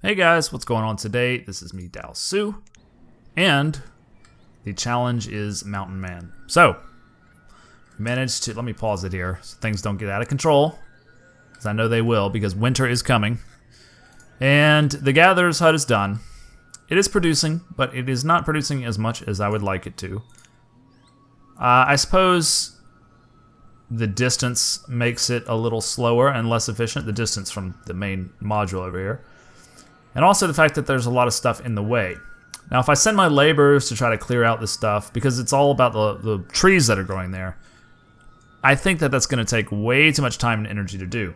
Hey guys, what's going on today? This is me, Dal Sue, and the challenge is Mountain Man. So, managed to, let me pause it here so things don't get out of control, because I know they will, because winter is coming. And the Gatherer's hut is done. It is producing, but it is not producing as much as I would like it to. I suppose the distance makes it a little slower and less efficient, the distance from the main module over here. And also the fact that there's a lot of stuff in the way. Now if I send my laborers to try to clear out this stuff, because it's all about the trees that are growing there, I think that that's going to take way too much time and energy to do.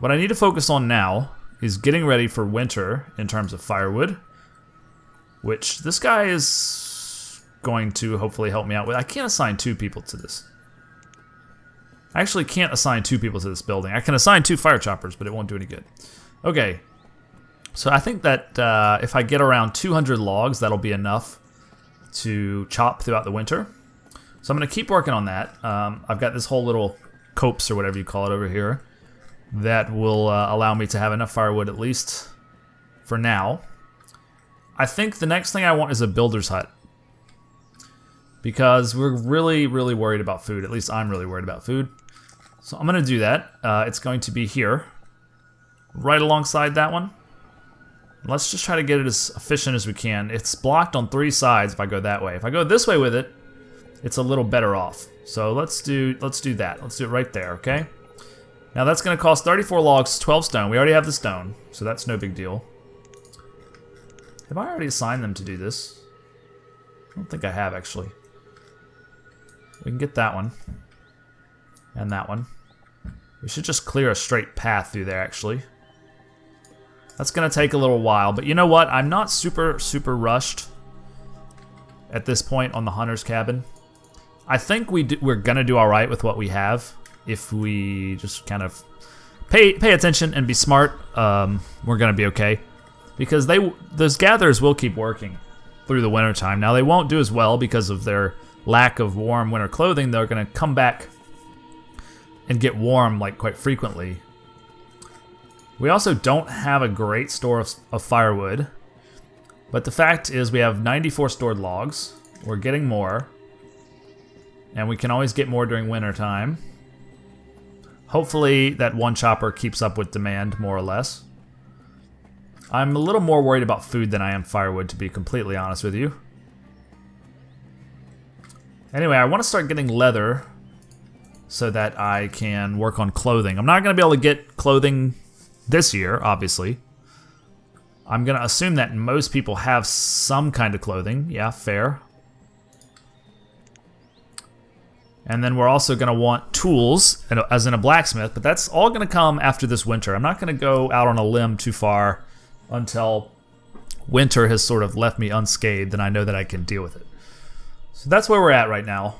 What I need to focus on now is getting ready for winter in terms of firewood, which this guy is going to hopefully help me out with. I can't assign two people to this. I actually can't assign two people to this building. I can assign two fire choppers, but it won't do any good. Okay. So I think that if I get around 200 logs, that'll be enough to chop throughout the winter. So I'm going to keep working on that. I've got this whole little copse, or whatever you call it, over here that will allow me to have enough firewood, at least for now. I think the next thing I want is a builder's hut, because we're really, really worried about food. At least I'm really worried about food. So I'm going to do that. It's going to be here, right alongside that one. Let's just try to get it as efficient as we can. It's blocked on three sides if I go that way. If I go this way with it, it's a little better off. So let's do that. Let's do it right there, okay? Now that's going to cost 34 logs, 12 stone. We already have the stone, so that's no big deal. Have I already assigned them to do this? I don't think I have, actually. We can get that one. And that one. We should just clear a straight path through there, actually. That's going to take a little while, but you know what? I'm not super rushed at this point on the hunter's cabin. I think we're going to do all right with what we have if we just kind of pay attention and be smart. We're going to be okay, because those gatherers will keep working through the winter time. Now they won't do as well because of their lack of warm winter clothing. They're going to come back and get warm like quite frequently. We also don't have a great store of firewood, but the fact is we have 94 stored logs. We're getting more, and we can always get more during winter time. Hopefully that one chopper keeps up with demand, more or less. I'm a little more worried about food than I am firewood, to be completely honest with you. Anyway, I want to start getting leather so that I can work on clothing. I'm not going to be able to get clothing this year, obviously. I'm going to assume that most people have some kind of clothing. Yeah, fair. And then we're also going to want tools, as in a blacksmith, but that's all going to come after this winter. I'm not going to go out on a limb too far until winter has sort of left me unscathed and I know that I can deal with it. So that's where we're at right now.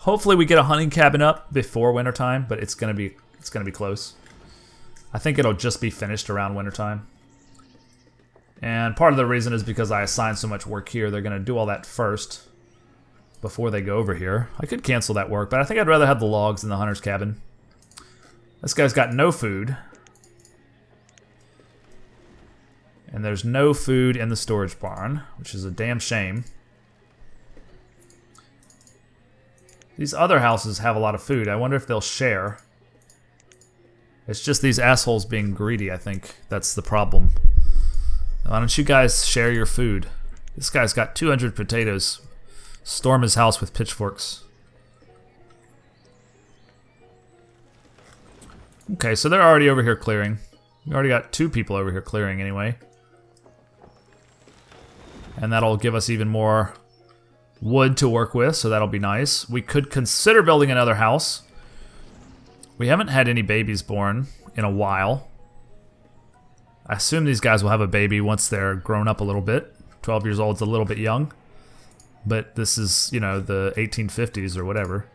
Hopefully we get a hunting cabin up before wintertime, but it's going to be close. I think it'll just be finished around wintertime. And part of the reason is because I assigned so much work here. They're going to do all that first before they go over here. I could cancel that work, but I think I'd rather have the logs in the hunter's cabin. This guy's got no food. And there's no food in the storage barn, which is a damn shame. These other houses have a lot of food. I wonder if they'll share. It's just these assholes being greedy, I think. That's the problem. Why don't you guys share your food? This guy's got 200 potatoes. Storm his house with pitchforks. Okay, so they're already over here clearing. We already got 2 people over here clearing anyway. And that'll give us even more wood to work with, so that'll be nice. We could consider building another house. We haven't had any babies born in a while. I assume these guys will have a baby once they're grown up a little bit. 12 years old is a little bit young. But this is, you know, the 1850s or whatever.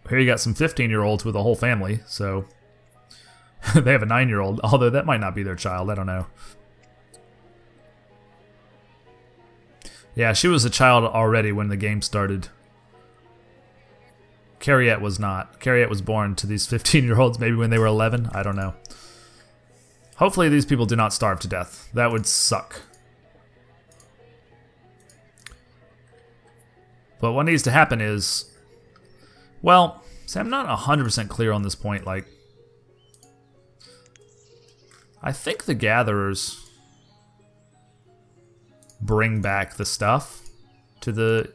Here you got some 15-year-olds with a whole family, so they have a 9-year-old, although that might not be their child, I don't know. Yeah, she was a child already when the game started. Carriette was not. Carriette was born to these 15-year-olds maybe when they were 11. I don't know. Hopefully these people do not starve to death. That would suck. But what needs to happen is... Well, see, I'm not 100% clear on this point. Like, I think the gatherers bring back the stuff to the...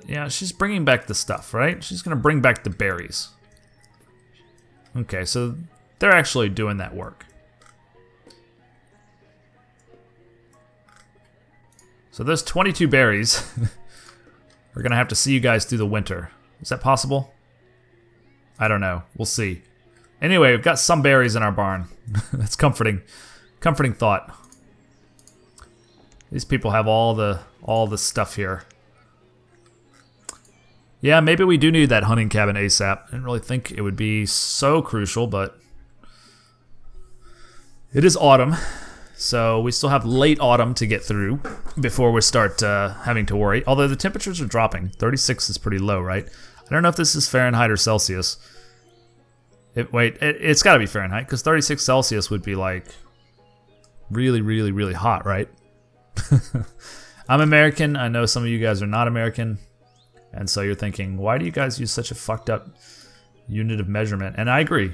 Yeah, she's bringing back the stuff, right? She's gonna bring back the berries. Okay, so they're actually doing that work. So those 22 berries, we're gonna have to see you guys through the winter. Is that possible? I don't know. We'll see. Anyway, we've got some berries in our barn. That's comforting. Comforting thought. These people have all the stuff here. Yeah, maybe we do need that hunting cabin ASAP. I didn't really think it would be so crucial, but it is autumn, so we still have late autumn to get through before we start having to worry. Although the temperatures are dropping. 36 is pretty low, right? I don't know if this is Fahrenheit or Celsius. It's got to be Fahrenheit, because 36 Celsius would be like really, really, really hot, right? I'm American. I know some of you guys are not American. And so you're thinking, why do you guys use such a fucked up unit of measurement? And I agree.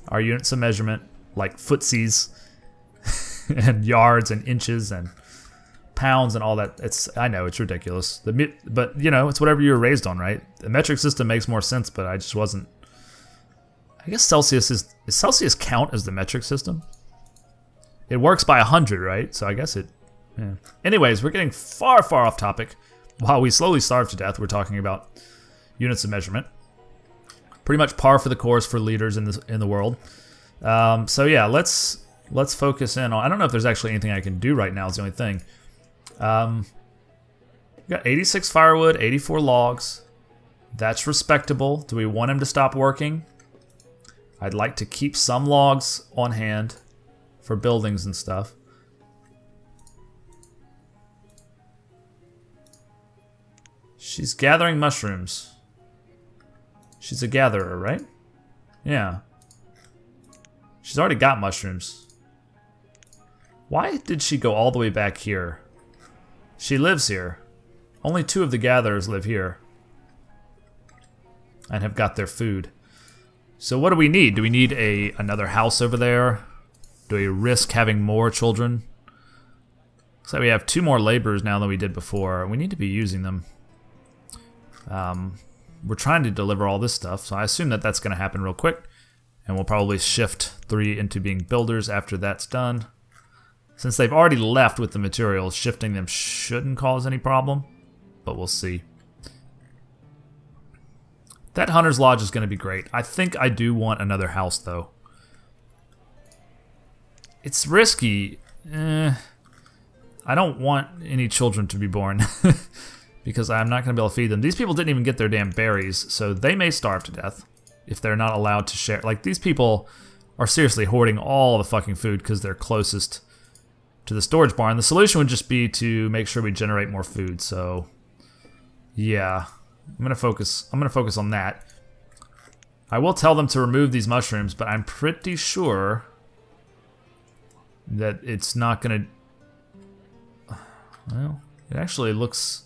Our units of measurement, like footsies and yards and inches and pounds and all that, I know it's ridiculous. But you know, it's whatever you were raised on, right? The metric system makes more sense, but I just wasn't. I guess Celsius does Celsius count as the metric system? It works by 100, right? So I guess it. Yeah. Anyways, we're getting far, far off topic. While we slowly starve to death, we're talking about units of measurement. Pretty much par for the course for leaders in the world. So yeah, let's focus in on. I don't know if there's actually anything I can do right now. Is the only thing. We got 86 firewood, 84 logs. That's respectable. Do we want him to stop working? I'd like to keep some logs on hand for buildings and stuff. She's gathering mushrooms. She's a gatherer, right? Yeah. She's already got mushrooms. Why did she go all the way back here? She lives here. Only 2 of the gatherers live here. And have got their food. So what do we need? Do we need another house over there? Do we risk having more children? So we have 2 more laborers now than we did before. We need to be using them. We're trying to deliver all this stuff, so I assume that that's going to happen real quick. And we'll probably shift 3 into being builders after that's done. Since they've already left with the materials, shifting them shouldn't cause any problem. But we'll see. That Hunter's Lodge is going to be great. I think I do want another house, though. It's risky. I don't want any children to be born. Because I'm not going to be able to feed them. These people didn't even get their damn berries, so they may starve to death if they're not allowed to share. Like, these people are seriously hoarding all the fucking food because they're closest to the storage barn. The solution would just be to make sure we generate more food, so yeah. I'm gonna focus on that. I will tell them to remove these mushrooms, but I'm pretty sure that it's not gonna... Well, it actually looks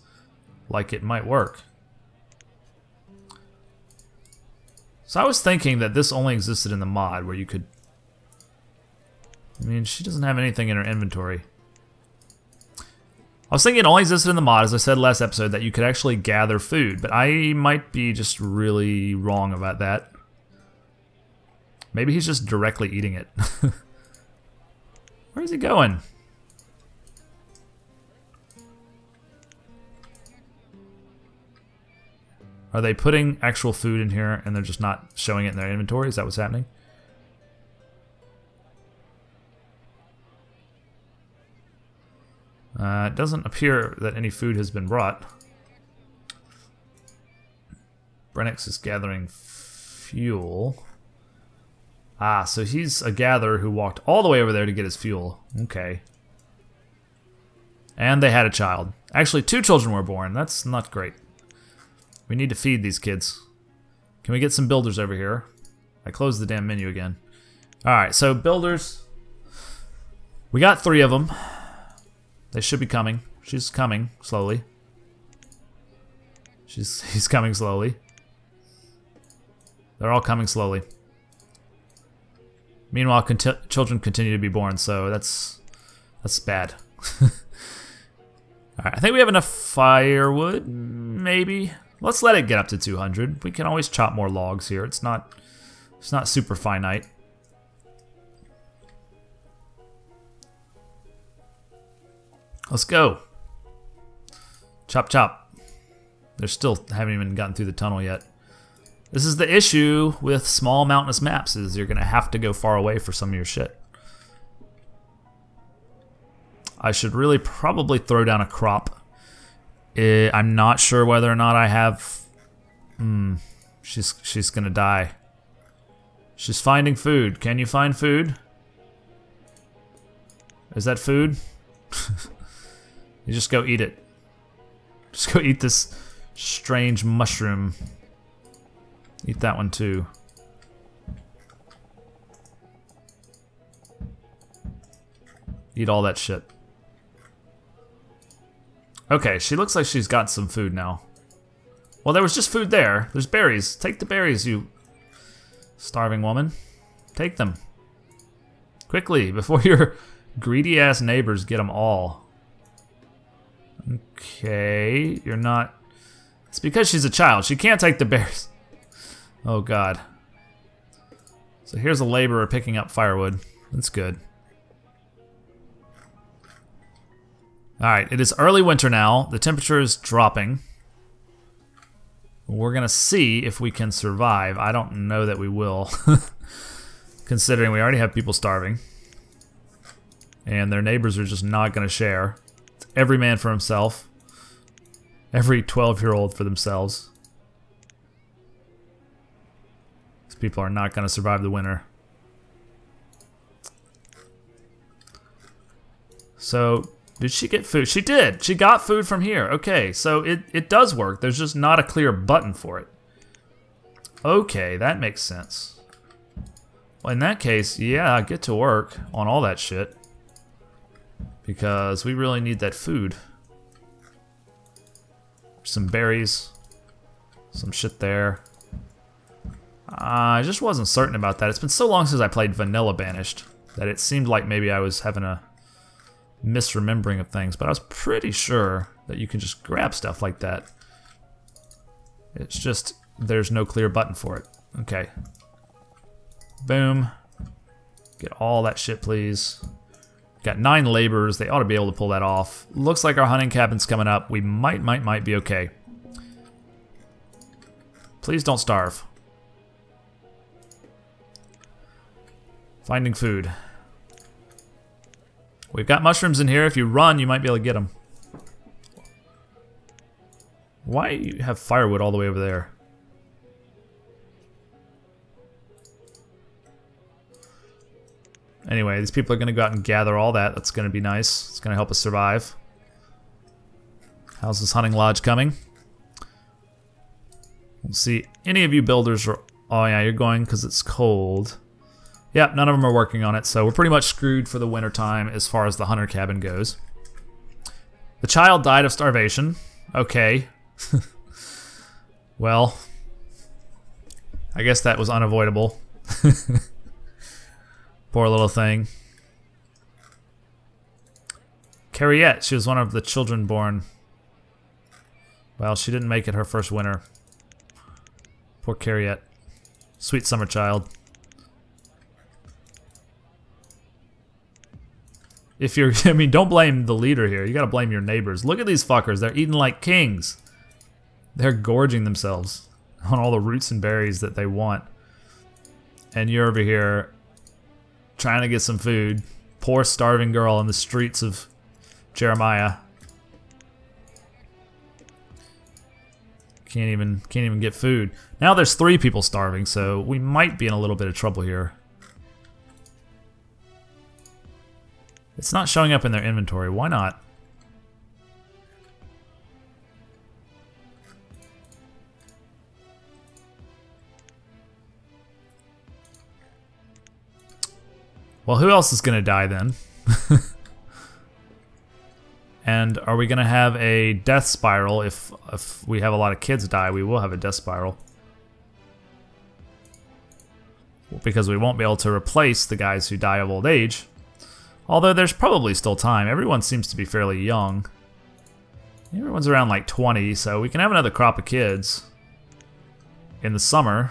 like it might work. So I was thinking that this only existed in the mod where you could... I mean, she doesn't have anything in her inventory. I was thinking it only existed in the mod, as I said last episode, that you could actually gather food, but I might be just really wrong about that. Maybe he's just directly eating it. Where's he going? Are they putting actual food in here and they're just not showing it in their inventory? Is that what's happening? It doesn't appear that any food has been brought. Brenix is gathering fuel. Ah, so he's a gatherer who walked all the way over there to get his fuel. Okay. And they had a child. Actually, 2 children were born. That's not great. We need to feed these kids. Can we get some builders over here? I closed the damn menu again. Alright, so builders. We got 3 of them. They should be coming. She's coming slowly. He's coming slowly. They're all coming slowly. Meanwhile, children continue to be born, so that's bad. Alright, I think we have enough firewood, maybe. Let's let it get up to 200. We can always chop more logs here. It's not super finite. Let's go. Chop, chop. They still haven't even gotten through the tunnel yet. This is the issue with small mountainous maps, is you're gonna have to go far away for some of your shit. I should really probably throw down a crop. I'm not sure whether or not I have... she's gonna die. She's finding food. Can you find food? Is that food? You just go eat it. Just go eat this strange mushroom. Eat that one too. Eat all that shit. Okay, she looks like she's got some food now. Well, there was just food there. There's berries. Take the berries, you starving woman. Take them. Quickly, before your greedy-ass neighbors get them all. Okay, you're not... It's because she's a child. She can't take the berries. Oh, God. So here's a laborer picking up firewood. That's good. Alright, it is early winter now. The temperature is dropping. We're gonna see if we can survive. I don't know that we will. Considering we already have people starving. And their neighbors are just not gonna share. It's every man for himself. Every 12-year-old for themselves. These people are not gonna survive the winter. So... Did she get food? She did. She got food from here. Okay, so it does work. There's just not a clear button for it. Okay, that makes sense. Well, in that case, yeah, get to work on all that shit. Because we really need that food. Some berries. Some shit there. I just wasn't certain about that. It's been so long since I played Vanilla Banished that it seemed like maybe I was having a misremembering of things, but I was pretty sure that you can just grab stuff like that. It's just there's no clear button for it. Okay. Boom. Get all that shit, please. Got 9 laborers. They ought to be able to pull that off. Looks like our hunting cabin's coming up. We might be okay. Please don't starve. Finding food. We've got mushrooms in here. If you run, you might be able to get them. Why do you have firewood all the way over there? Anyway, these people are going to go out and gather all that. That's going to be nice. It's going to help us survive. How's this hunting lodge coming? We'll see. Any of you builders are... Oh yeah, you're going because it's cold. Yep, none of them are working on it, so we're pretty much screwed for the winter time as far as the hunter cabin goes. The child died of starvation. Okay. Well, I guess that was unavoidable. Poor little thing. Carriette, she was one of the children born. Well, she didn't make it her first winter. Poor Carriette. Sweet summer child. If you're, I mean, don't blame the leader here. You gotta blame your neighbors. Look at these fuckers. They're eating like kings. They're gorging themselves on all the roots and berries that they want. And you're over here trying to get some food. Poor starving girl in the streets of Jeremiah. Can't even get food. Now there's 3 people starving, so we might be in a little bit of trouble here. It's not showing up in their inventory. Why not? Well, who else is gonna die then? And are we gonna have a death spiral? If we have a lot of kids die, we will have a death spiral. Because we won't be able to replace the guys who die of old age. Although there's probably still time. Everyone seems to be fairly young. Everyone's around like 20, so we can have another crop of kids in the summer.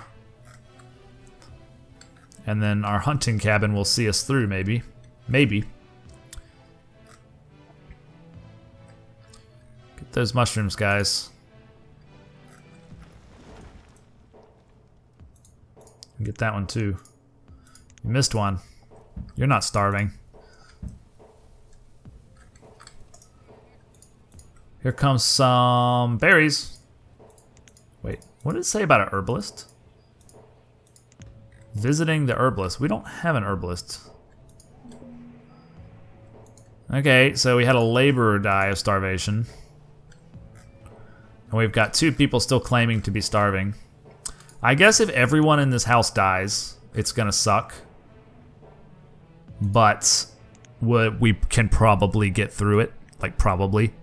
And then our hunting cabin will see us through, maybe. Maybe. Get those mushrooms, guys. Get that one too. You missed one. You're not starving. Here comes some berries. Wait, what did it say about an herbalist? Visiting the herbalist. We don't have an herbalist. Okay, so we had a laborer die of starvation. And we've got 2 people still claiming to be starving. I guess if everyone in this house dies, it's gonna suck. But we can probably get through it. Like, probably.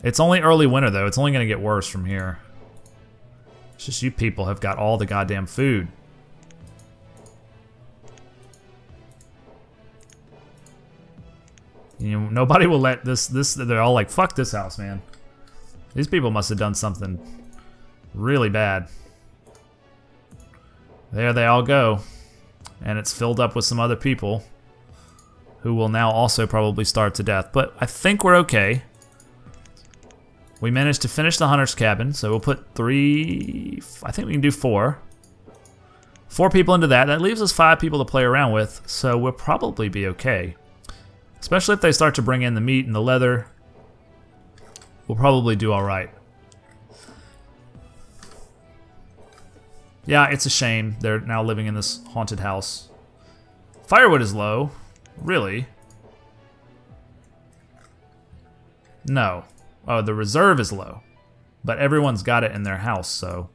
It's only early winter, though. It's only gonna get worse from here. It's just you people have got all the goddamn food. You know, nobody will let this. They're all like, fuck this house, man. These people must have done something really bad. There they all go. And it's filled up with some other people who will now also probably starve to death. But I think we're okay. We managed to finish the hunter's cabin, so we'll put 3... I think we can do 4. 4 people into that. That leaves us 5 people to play around with, so we'll probably be okay. Especially if they start to bring in the meat and the leather. We'll probably do alright. Yeah, it's a shame they're now living in this haunted house. Firewood is low. Really? No. Oh, the reserve is low. But everyone's got it in their house, so...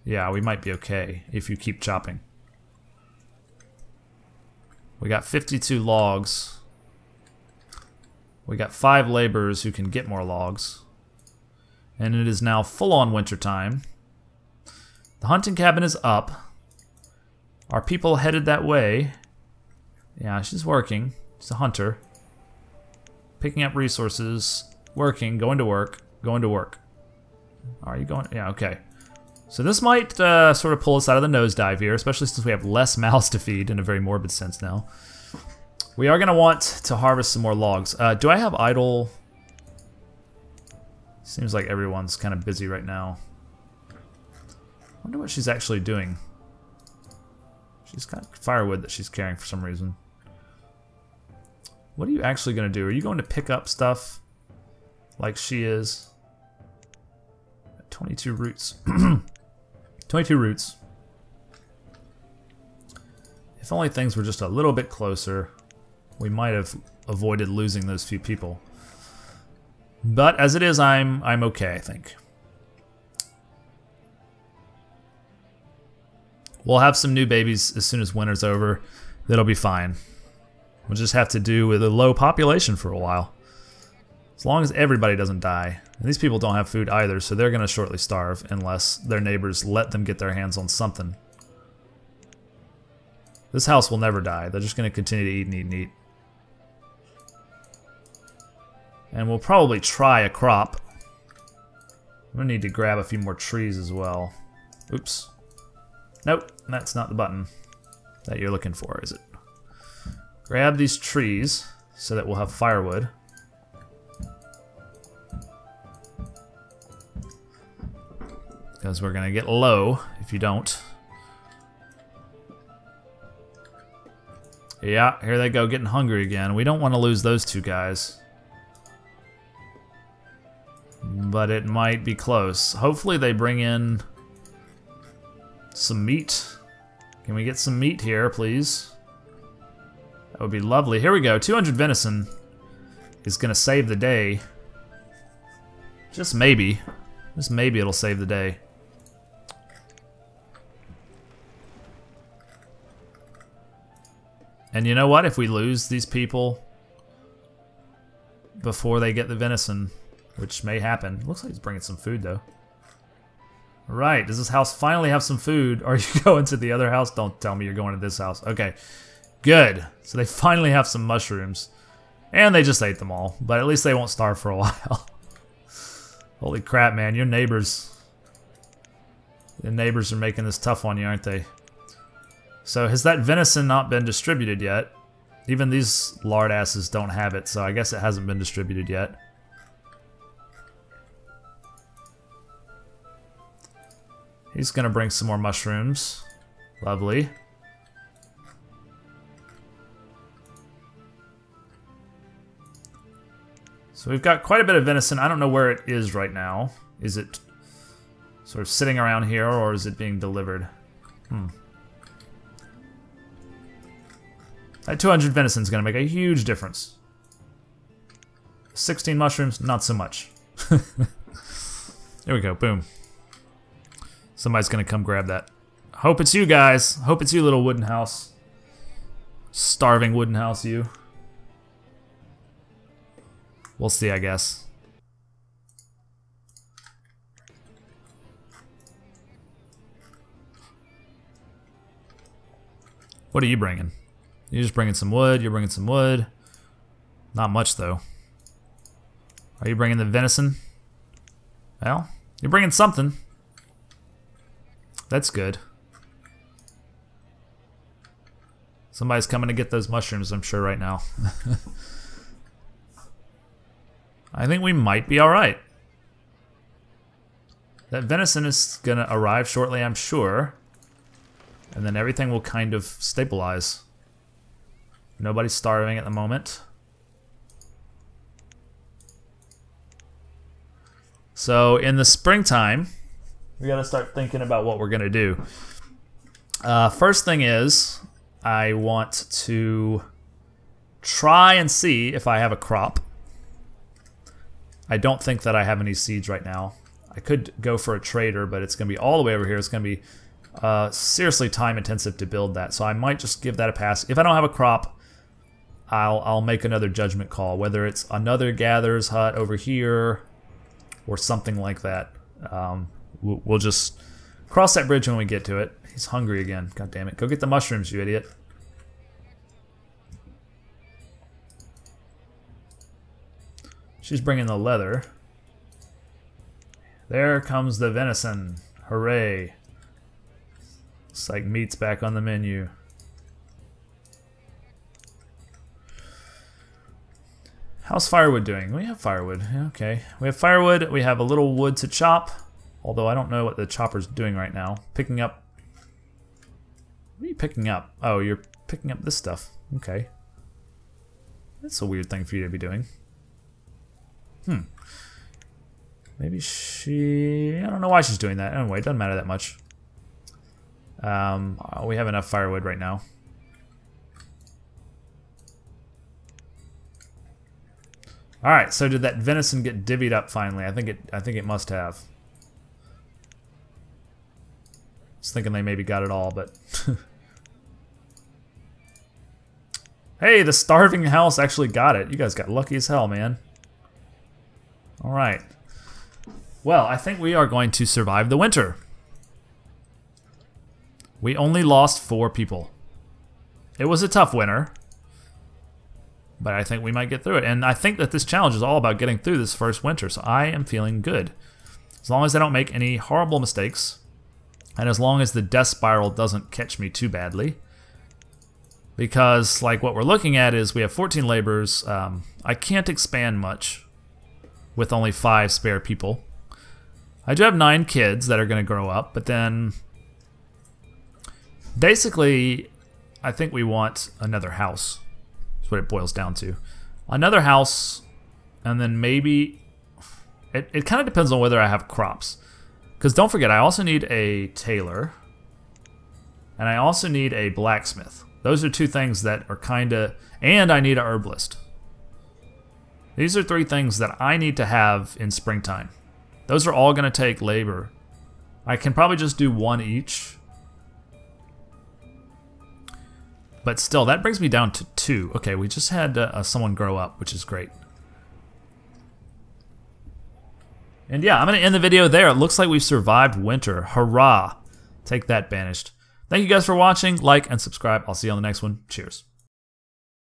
yeah, we might be okay if you keep chopping. We got 52 logs. We got 5 laborers who can get more logs. And it is now full-on wintertime. The hunting cabin is up. Our people headed that way. Yeah, she's working. She's a hunter. Picking up resources. Working. Going to work. Going to work. Are you going? Yeah, okay. So this might sort of pull us out of the nosedive here, especially since we have less mouths to feed in a very morbid sense now. We are going to want to harvest some more logs. Do I have idle? Seems like everyone's kind of busy right now. I wonder what she's actually doing. She's got firewood that she's carrying for some reason. What are you actually going to do? Are you going to pick up stuff like she is? 22 roots. 22 roots. If only things were just a little bit closer, we might have avoided losing those few people. But as it is, I'm okay, I think. We'll have some new babies as soon as winter's over. That'll be fine. We'll just have to do with a low population for a while. As long as everybody doesn't die. And these people don't have food either, so they're going to shortly starve unless their neighbors let them get their hands on something. This house will never die. They're just going to continue to eat and eat and eat. And we'll probably try a crop. I'm going to need to grab a few more trees as well. Oops. Nope, that's not the button that you're looking for, is it? Grab these trees so that we'll have firewood. Because we're going to get low if you don't. Yeah, here they go, getting hungry again. We don't want to lose those 2 guys. But it might be close. Hopefully they bring in some meat. Can we get some meat here, please? That would be lovely. Here we go. 200 venison is going to save the day. Just maybe. Just maybe it'll save the day. And you know what? If we lose these people before they get the venison, which may happen. Looks like he's bringing some food, though. Right, does this house finally have some food? Or are you going to the other house? Don't tell me you're going to this house. Okay, good. So they finally have some mushrooms. And they just ate them all. But at least they won't starve for a while. Holy crap, man. Your neighbors. The neighbors are making this tough on you, aren't they? So has that venison not been distributed yet? Even these lard asses don't have it, so I guess it hasn't been distributed yet. He's gonna bring some more mushrooms. Lovely. So we've got quite a bit of venison. I don't know where it is right now. Is it sort of sitting around here, or is it being delivered? That 200 venison is going to make a huge difference. 16 mushrooms, not so much. There we go, boom. Somebody's going to come grab that. Hope it's you guys. Hope it's you, little wooden house. Starving wooden house, you. We'll see, I guess. What are you bringing? You're just bringing some wood. You're bringing some wood. Not much, though. Are you bringing the venison? Well, you're bringing something. That's good. Somebody's coming to get those mushrooms, I'm sure, right now. I think we might be alright. That venison is gonna arrive shortly, I'm sure. And then everything will kind of stabilize. Nobody's starving at the moment. So in the springtime, we gotta start thinking about what we're gonna do. First thing is, I want to try and see if I have a crop. I don't think that I have any seeds right now. I could go for a trader, but it's gonna be all the way over here. It's gonna be seriously time intensive to build that. So I might just give that a pass. If I don't have a crop, I'll make another judgment call, whether it's another gatherer's hut over here or something like that. We'll just cross that bridge when we get to it. He's hungry again. God damn it. Go get the mushrooms, you idiot. She's bringing the leather. There comes the venison. Hooray. Looks like meat's back on the menu. How's firewood doing? We have firewood. Okay. We have firewood. We have a little wood to chop. Although I don't know what the chopper's doing right now. Picking up... What are you picking up? Oh, you're picking up this stuff. Okay. That's a weird thing for you to be doing. Maybe she... I don't know why she's doing that. Anyway, it doesn't matter that much. We have enough firewood right now. Alright, so did that venison get divvied up finally? I think it must have. I was thinking they maybe got it all, but... Hey, the starving house actually got it. You guys got lucky as hell, man. Alright. Well, I think we are going to survive the winter. We only lost 4 people. It was a tough winter. But I think we might get through it. And I think that this challenge is all about getting through this first winter. So I am feeling good. As long as I don't make any horrible mistakes. And as long as the death spiral doesn't catch me too badly. Because, like, what we're looking at is we have 14 laborers. I can't expand much with only 5 spare people. I do have 9 kids that are going to grow up, but then basically I think we want another house. That's what it boils down to. Another house, and then maybe it kind of depends on whether I have crops. Because don't forget, I also need a tailor and I also need a blacksmith. Those are 2 things that are kind of, and I need an herbalist. These are 3 things that I need to have in springtime. Those are all going to take labor. I can probably just do 1 each. But still, that brings me down to 2. Okay, we just had someone grow up, which is great. And yeah, I'm going to end the video there. It looks like we've survived winter. Hurrah! Take that, Banished. Thank you guys for watching. Like and subscribe. I'll see you on the next one. Cheers.